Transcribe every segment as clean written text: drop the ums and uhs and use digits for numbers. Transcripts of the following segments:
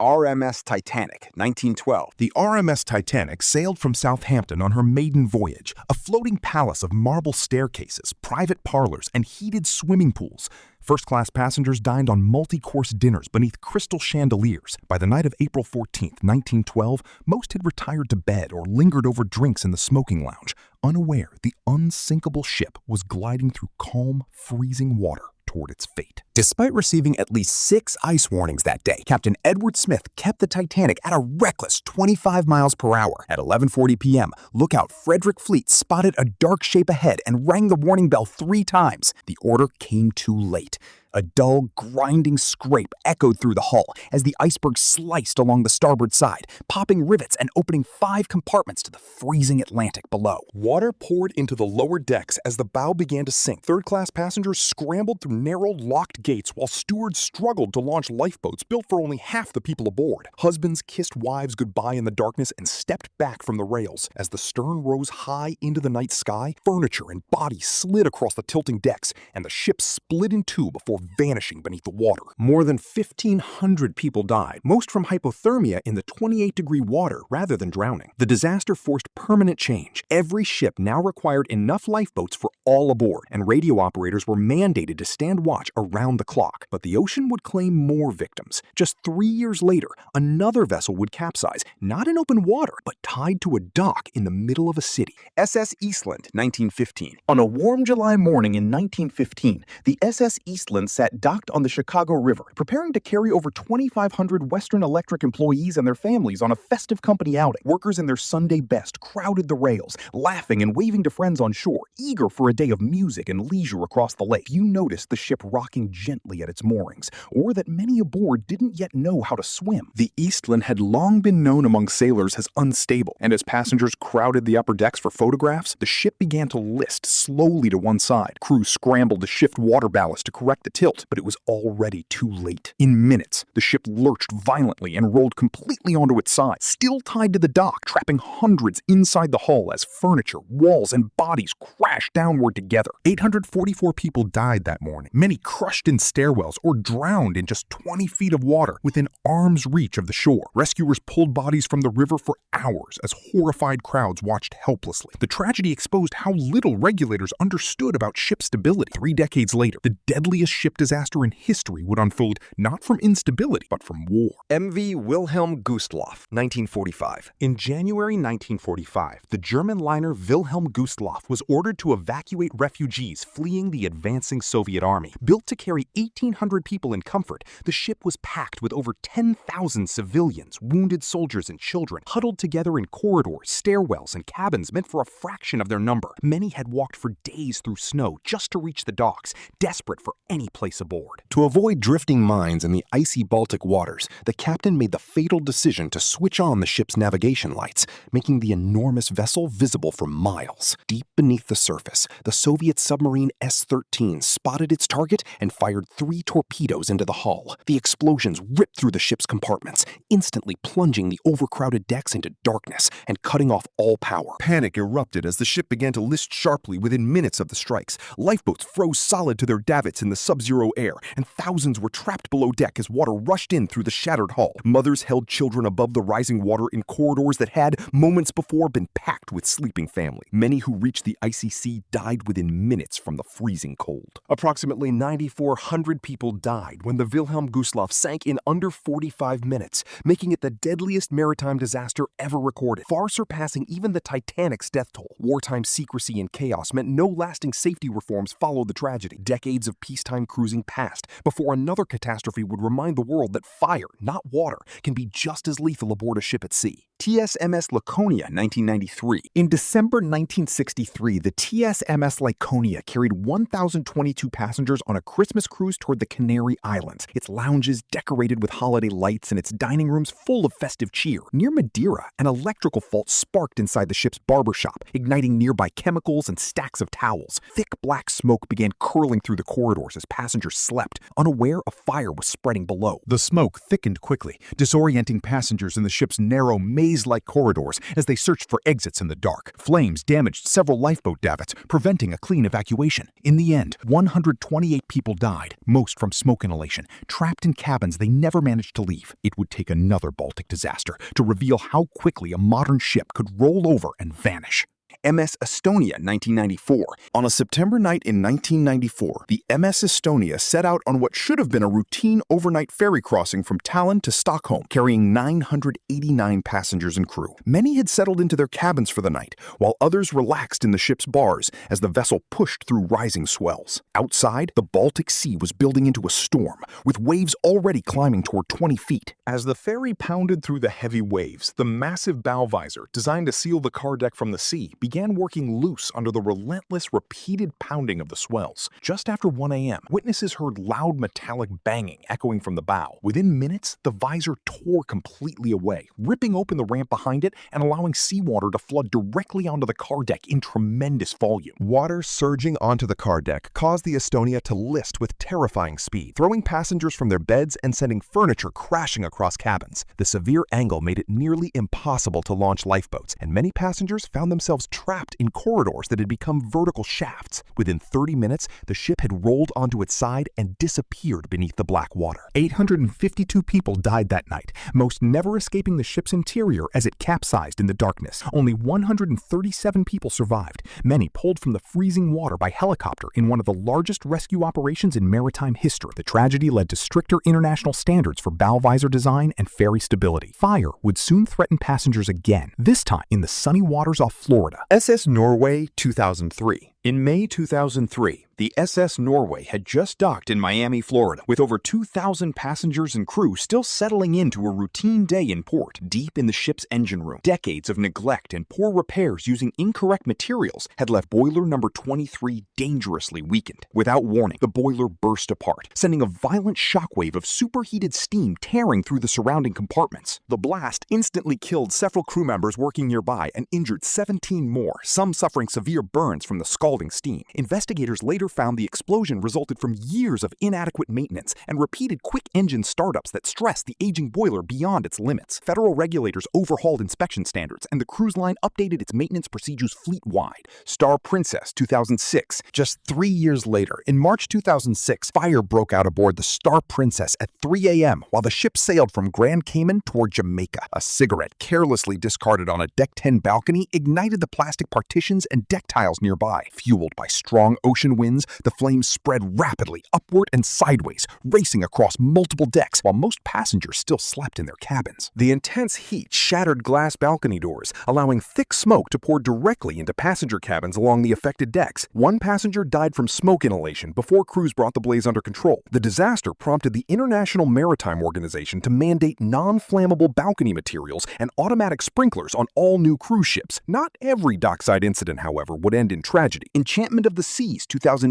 RMS Titanic, 1912. The RMS Titanic sailed from Southampton on her maiden voyage, a floating palace of marble staircases, private parlors, and heated swimming pools. First-class passengers dined on multi-course dinners beneath crystal chandeliers. By the night of April 14, 1912, most had retired to bed or lingered over drinks in the smoking lounge, unaware the unsinkable ship was gliding through calm, freezing water toward its fate. Despite receiving at least 6 ice warnings that day, Captain Edward Smith kept the Titanic at a reckless 25 miles per hour. At 11:40 p.m., lookout Frederick Fleet spotted a dark shape ahead and rang the warning bell 3 times. The order came too late. A dull, grinding scrape echoed through the hull as the iceberg sliced along the starboard side, popping rivets and opening 5 compartments to the freezing Atlantic below. Water poured into the lower decks as the bow began to sink. Third-class passengers scrambled through narrow, locked gates while stewards struggled to launch lifeboats built for only half the people aboard. Husbands kissed wives goodbye in the darkness and stepped back from the rails. As the stern rose high into the night sky, furniture and bodies slid across the tilting decks, and the ship split in two before vanishing beneath the water. More than 1,500 people died, most from hypothermia in the 28-degree water rather than drowning. The disaster forced permanent change. Every ship now required enough lifeboats for all aboard, and radio operators were mandated to stand watch around the clock. But the ocean would claim more victims. Just 3 years later, another vessel would capsize, not in open water, but tied to a dock in the middle of a city. SS Eastland, 1915. On a warm July morning in 1915, the SS Eastland sat docked on the Chicago River, preparing to carry over 2,500 Western Electric employees and their families on a festive company outing. Workers in their Sunday best crowded the rails, laughing and waving to friends on shore, eager for a day of music and leisure across the lake. You noticed the ship rocking gently at its moorings, or that many aboard didn't yet know how to swim. The Eastland had long been known among sailors as unstable, and as passengers crowded the upper decks for photographs, the ship began to list slowly to one side. Crews scrambled to shift water ballast to correct the tilt, but it was already too late. In minutes, the ship lurched violently and rolled completely onto its side, still tied to the dock, trapping hundreds inside the hull as furniture, walls, and bodies crashed downward together. 844 people died that morning, many crushed in stairwells or drowned in just 20 feet of water within arm's reach of the shore. Rescuers pulled bodies from the river for hours as horrified crowds watched helplessly. The tragedy exposed how little regulators understood about ship stability. 3 decades later, the deadliest ship disaster in history would unfold not from instability, but from war. MV Wilhelm Gustloff, 1945. In January 1945, the German liner Wilhelm Gustloff was ordered to evacuate refugees fleeing the advancing Soviet army. Built to carry 1,800 people in comfort, the ship was packed with over 10,000 civilians, wounded soldiers, and children, huddled together in corridors, stairwells, and cabins meant for a fraction of their number. Many had walked for days through snow just to reach the docks, desperate for any place aboard. To avoid drifting mines in the icy Baltic waters, the captain made the fatal decision to switch on the ship's navigation lights, making the enormous vessel visible for miles. Deep beneath the surface, the Soviet submarine S-13 spotted its target and fired 3 torpedoes into the hull. The explosions ripped through the ship's compartments, instantly plunging the overcrowded decks into darkness and cutting off all power. Panic erupted as the ship began to list sharply within minutes of the strikes. Lifeboats froze solid to their davits in the sub-zero air, and thousands were trapped below deck as water rushed in through the shattered hull. Mothers held children above the rising water in corridors that had, moments before, been packed with sleeping families. Many who reached the icy sea died within minutes from the freezing cold. Approximately 9,400 people died when the Wilhelm Gustloff sank in under 45 minutes, making it the deadliest maritime disaster ever recorded, far surpassing even the Titanic's death toll. Wartime secrecy and chaos meant no lasting safety reforms followed the tragedy. Decades of peacetime cruising passed before another catastrophe would remind the world that fire, not water, can be just as lethal aboard a ship at sea. TSMS Laconia, 1993. In December 1963, the TSMS Laconia carried 1,022 passengers on a Christmas cruise toward the Canary Islands, its lounges decorated with holiday lights and its dining rooms full of festive cheer. Near Madeira, an electrical fault sparked inside the ship's barbershop, igniting nearby chemicals and stacks of towels. Thick black smoke began curling through the corridors as passengers slept, unaware a fire was spreading below. The smoke thickened quickly, disorienting passengers in the ship's narrow, maze-like corridors as they searched for exits in the dark. Flames damaged several lifeboat davits, preventing a clean evacuation. In the end, 128 people died. died, most from smoke inhalation, trapped in cabins they never managed to leave. It would take another Baltic disaster to reveal how quickly a modern ship could roll over and vanish. MS Estonia, 1994. On a September night in 1994, the MS Estonia set out on what should have been a routine overnight ferry crossing from Tallinn to Stockholm, carrying 989 passengers and crew. Many had settled into their cabins for the night, while others relaxed in the ship's bars as the vessel pushed through rising swells. Outside, the Baltic Sea was building into a storm, with waves already climbing toward 20 feet. As the ferry pounded through the heavy waves, the massive bow visor, designed to seal the car deck from the sea, began working loose under the relentless, repeated pounding of the swells. Just after 1 a.m., witnesses heard loud metallic banging echoing from the bow. Within minutes, the visor tore completely away, ripping open the ramp behind it and allowing seawater to flood directly onto the car deck in tremendous volume. Water surging onto the car deck caused the Estonia to list with terrifying speed, throwing passengers from their beds and sending furniture crashing across cabins. The severe angle made it nearly impossible to launch lifeboats, and many passengers found themselves trapped in corridors that had become vertical shafts. Within 30 minutes, the ship had rolled onto its side and disappeared beneath the black water. 852 people died that night, most never escaping the ship's interior as it capsized in the darkness. Only 137 people survived, many pulled from the freezing water by helicopter in one of the largest rescue operations in maritime history. The tragedy led to stricter international standards for bow visor design and ferry stability. Fire would soon threaten passengers again, this time in the sunny waters off Florida. SS Norway, 2003. In May 2003, the SS Norway had just docked in Miami, Florida, with over 2,000 passengers and crew still settling into a routine day in port, deep in the ship's engine room. Decades of neglect and poor repairs using incorrect materials had left boiler number 23 dangerously weakened. Without warning, the boiler burst apart, sending a violent shockwave of superheated steam tearing through the surrounding compartments. The blast instantly killed several crew members working nearby and injured 17 more, some suffering severe burns from the scalding steam. Investigators later found the explosion resulted from years of inadequate maintenance and repeated quick engine startups that stressed the aging boiler beyond its limits. Federal regulators overhauled inspection standards, and the cruise line updated its maintenance procedures fleet-wide. Star Princess, 2006. Just 3 years later, in March 2006, fire broke out aboard the Star Princess at 3 a.m. while the ship sailed from Grand Cayman toward Jamaica. A cigarette carelessly discarded on a Deck 10 balcony ignited the plastic partitions and deck tiles nearby. Fueled by strong ocean winds, the flames spread rapidly upward and sideways, racing across multiple decks while most passengers still slept in their cabins. The intense heat shattered glass balcony doors, allowing thick smoke to pour directly into passenger cabins along the affected decks. One passenger died from smoke inhalation before crews brought the blaze under control. The disaster prompted the International Maritime Organization to mandate non-flammable balcony materials and automatic sprinklers on all new cruise ships. Not every dockside incident, however, would end in tragedy. Enchantment of the Seas, 2009.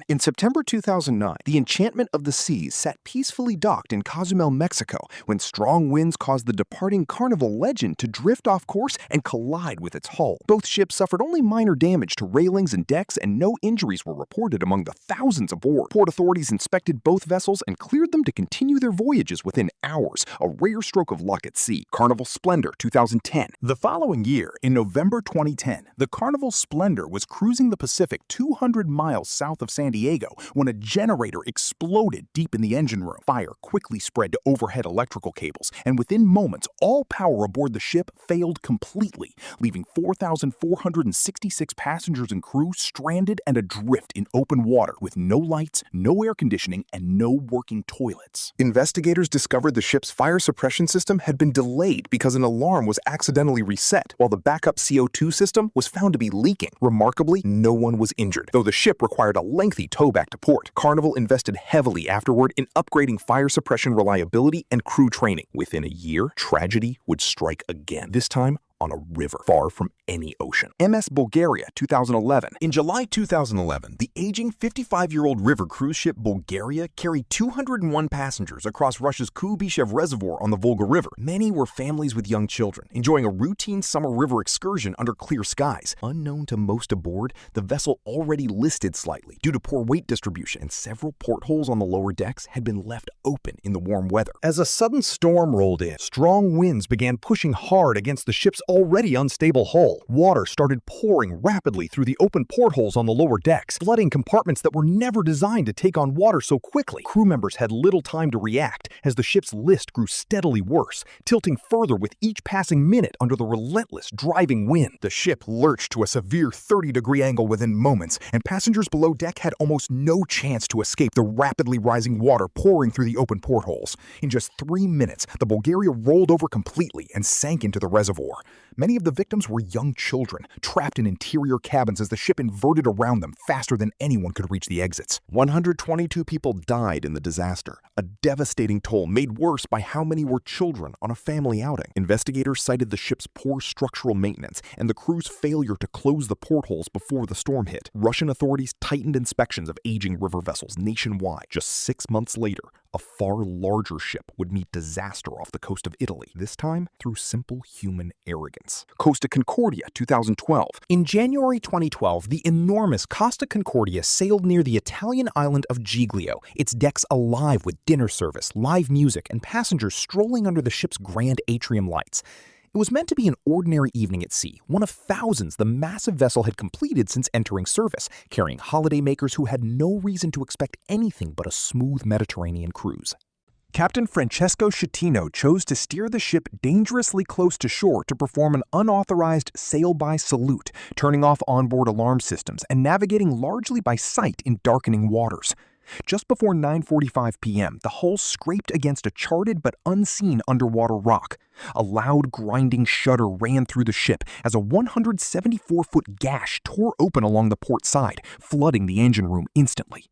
In September 2009, the Enchantment of the Seas sat peacefully docked in Cozumel, Mexico, when strong winds caused the departing Carnival Legend to drift off course and collide with its hull. Both ships suffered only minor damage to railings and decks, and no injuries were reported among the thousands aboard. Port authorities inspected both vessels and cleared them to continue their voyages within hours, a rare stroke of luck at sea. Carnival Splendor, 2010. The following year, in November 2010, the Carnival Splendor was cruising the Pacific 200 miles south of San Diego when a generator exploded deep in the engine room. Fire quickly spread to overhead electrical cables, and within moments, all power aboard the ship failed completely, leaving 4,466 passengers and crew stranded and adrift in open water with no lights, no air conditioning, and no working toilets. Investigators discovered the ship's fire suppression system had been delayed because an alarm was accidentally reset, while the backup CO2 system was found to be leaking. Remarkably, no one was injured, though the ship required a lengthy tow back to port. Carnival invested heavily afterward in upgrading fire suppression reliability and crew training. Within a year, tragedy would strike again, this time on a river far from any ocean. MS Bulgaria, 2011. In July 2011, the aging 55-year-old river cruise ship Bulgaria carried 201 passengers across Russia's Kubyshev Reservoir on the Volga River. Many were families with young children, enjoying a routine summer river excursion under clear skies. Unknown to most aboard, the vessel already listed slightly due to poor weight distribution, and several portholes on the lower decks had been left open in the warm weather. As a sudden storm rolled in, strong winds began pushing hard against the ship's already unstable hull. Water started pouring rapidly through the open portholes on the lower decks, flooding compartments that were never designed to take on water so quickly. Crew members had little time to react as the ship's list grew steadily worse, tilting further with each passing minute under the relentless driving wind. The ship lurched to a severe 30-degree angle within moments, and passengers below deck had almost no chance to escape the rapidly rising water pouring through the open portholes. In just 3 minutes, the Bulgaria rolled over completely and sank into the reservoir. Many of the victims were young children, trapped in interior cabins as the ship inverted around them faster than anyone could reach the exits. 122 people died in the disaster, a devastating toll made worse by how many were children on a family outing. Investigators cited the ship's poor structural maintenance and the crew's failure to close the portholes before the storm hit. Russian authorities tightened inspections of aging river vessels nationwide. Just 6 months later, a far larger ship would meet disaster off the coast of Italy, this time through simple human arrogance. Costa Concordia, 2012. In January 2012, the enormous Costa Concordia sailed near the Italian island of Giglio, its decks alive with dinner service, live music, and passengers strolling under the ship's grand atrium lights. It was meant to be an ordinary evening at sea, one of thousands the massive vessel had completed since entering service, carrying holidaymakers who had no reason to expect anything but a smooth Mediterranean cruise. Captain Francesco Schettino chose to steer the ship dangerously close to shore to perform an unauthorized sail-by salute, turning off onboard alarm systems and navigating largely by sight in darkening waters. Just before 9:45 p.m., the hull scraped against a charted but unseen underwater rock. A loud grinding shudder ran through the ship as a 174-foot gash tore open along the port side, flooding the engine room instantly.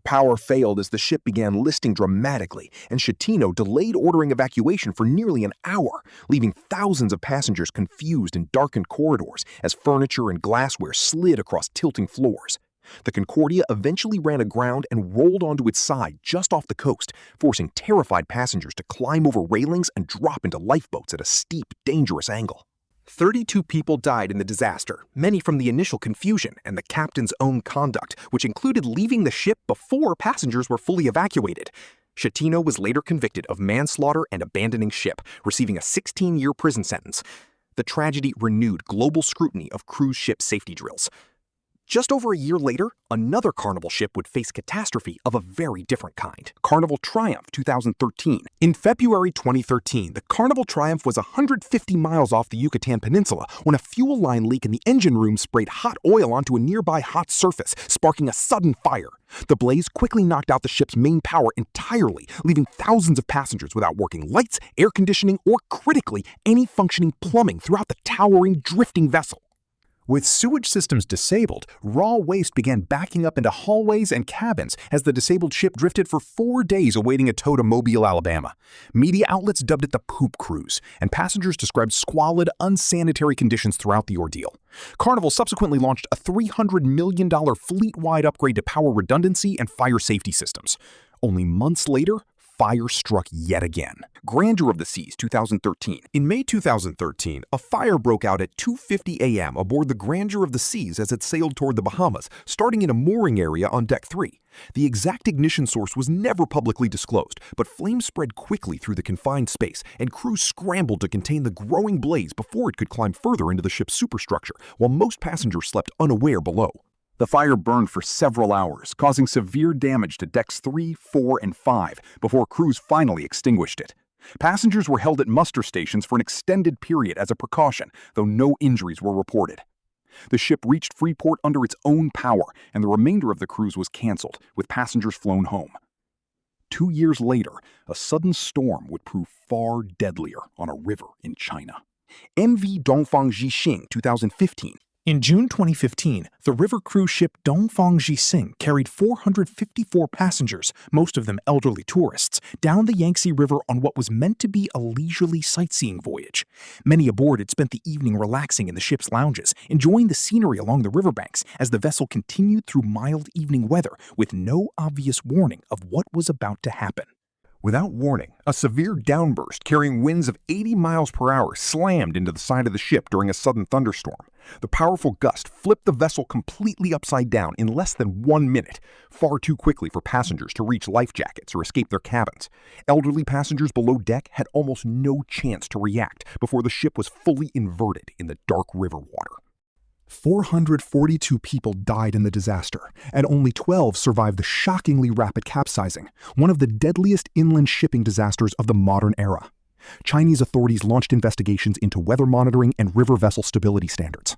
Power failed as the ship began listing dramatically, and Schettino delayed ordering evacuation for nearly an hour, leaving thousands of passengers confused in darkened corridors as furniture and glassware slid across tilting floors. The Concordia eventually ran aground and rolled onto its side just off the coast, forcing terrified passengers to climb over railings and drop into lifeboats at a steep, dangerous angle. 32 people died in the disaster, many from the initial confusion and the captain's own conduct, which included leaving the ship before passengers were fully evacuated. Schettino was later convicted of manslaughter and abandoning ship, receiving a 16-year prison sentence. The tragedy renewed global scrutiny of cruise ship safety drills. Just over a year later, another Carnival ship would face catastrophe of a very different kind. Carnival Triumph, 2013. In February 2013, the Carnival Triumph was 150 miles off the Yucatan Peninsula when a fuel line leak in the engine room sprayed hot oil onto a nearby hot surface, sparking a sudden fire. The blaze quickly knocked out the ship's main power entirely, leaving thousands of passengers without working lights, air conditioning, or critically, any functioning plumbing throughout the towering, drifting vessel. With sewage systems disabled, raw waste began backing up into hallways and cabins as the disabled ship drifted for 4 days awaiting a tow to Mobile, Alabama. Media outlets dubbed it the Poop Cruise, and passengers described squalid, unsanitary conditions throughout the ordeal. Carnival subsequently launched a $300 million fleet-wide upgrade to power redundancy and fire safety systems. Only months later, fire struck yet again. Grandeur of the Seas, 2013. In May 2013, a fire broke out at 2:50 a.m. aboard the Grandeur of the Seas as it sailed toward the Bahamas, starting in a mooring area on Deck 3. The exact ignition source was never publicly disclosed, but flames spread quickly through the confined space, and crews scrambled to contain the growing blaze before it could climb further into the ship's superstructure, while most passengers slept unaware below. The fire burned for several hours, causing severe damage to decks 3, 4, and 5 before crews finally extinguished it. Passengers were held at muster stations for an extended period as a precaution, though no injuries were reported. The ship reached Freeport under its own power, and the remainder of the cruise was canceled, with passengers flown home. 2 years later, a sudden storm would prove far deadlier on a river in China. MV Dongfang Zhixing, 2015. In June 2015, the river cruise ship Dongfang Zhixing carried 454 passengers, most of them elderly tourists, down the Yangtze River on what was meant to be a leisurely sightseeing voyage. Many aboard had spent the evening relaxing in the ship's lounges, enjoying the scenery along the riverbanks as the vessel continued through mild evening weather with no obvious warning of what was about to happen. Without warning, a severe downburst carrying winds of 80 miles per hour slammed into the side of the ship during a sudden thunderstorm. The powerful gust flipped the vessel completely upside down in less than 1 minute, far too quickly for passengers to reach life jackets or escape their cabins. Elderly passengers below deck had almost no chance to react before the ship was fully inverted in the dark river water. 442 people died in the disaster, and only 12 survived the shockingly rapid capsizing, one of the deadliest inland shipping disasters of the modern era. Chinese authorities launched investigations into weather monitoring and river vessel stability standards.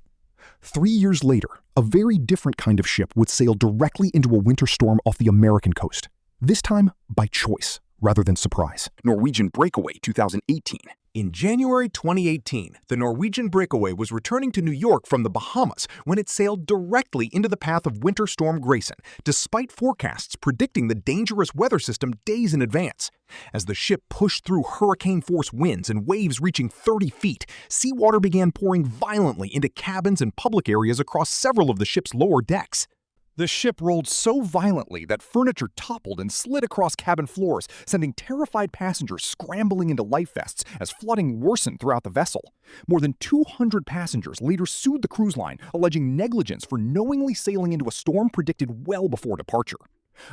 3 years later, a very different kind of ship would sail directly into a winter storm off the American coast, this time by choice rather than surprise. Norwegian Breakaway 2018. In January 2018, the Norwegian Breakaway was returning to New York from the Bahamas when it sailed directly into the path of Winter Storm Grayson, despite forecasts predicting the dangerous weather system days in advance. As the ship pushed through hurricane-force winds and waves reaching 30 feet, seawater began pouring violently into cabins and public areas across several of the ship's lower decks. The ship rolled so violently that furniture toppled and slid across cabin floors, sending terrified passengers scrambling into life vests as flooding worsened throughout the vessel. More than 200 passengers later sued the cruise line, alleging negligence for knowingly sailing into a storm predicted well before departure.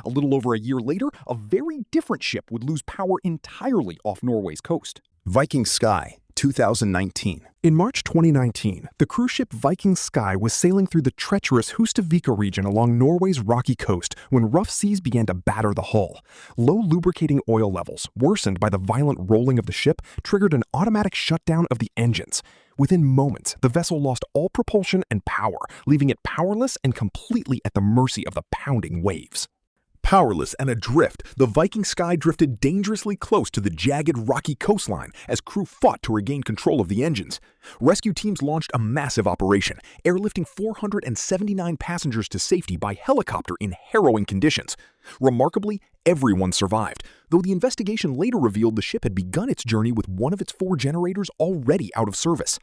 A little over a year later, a very different ship would lose power entirely off Norway's coast. Viking Sky 2019. In March 2019, the cruise ship Viking Sky was sailing through the treacherous Hustadvika region along Norway's rocky coast when rough seas began to batter the hull. Low lubricating oil levels, worsened by the violent rolling of the ship, triggered an automatic shutdown of the engines. Within moments, the vessel lost all propulsion and power, leaving it powerless and completely at the mercy of the pounding waves. Powerless and adrift, the Viking Sky drifted dangerously close to the jagged, rocky coastline as crew fought to regain control of the engines. Rescue teams launched a massive operation, airlifting 479 passengers to safety by helicopter in harrowing conditions. Remarkably, everyone survived, though the investigation later revealed the ship had begun its journey with one of its 4 generators already out of service.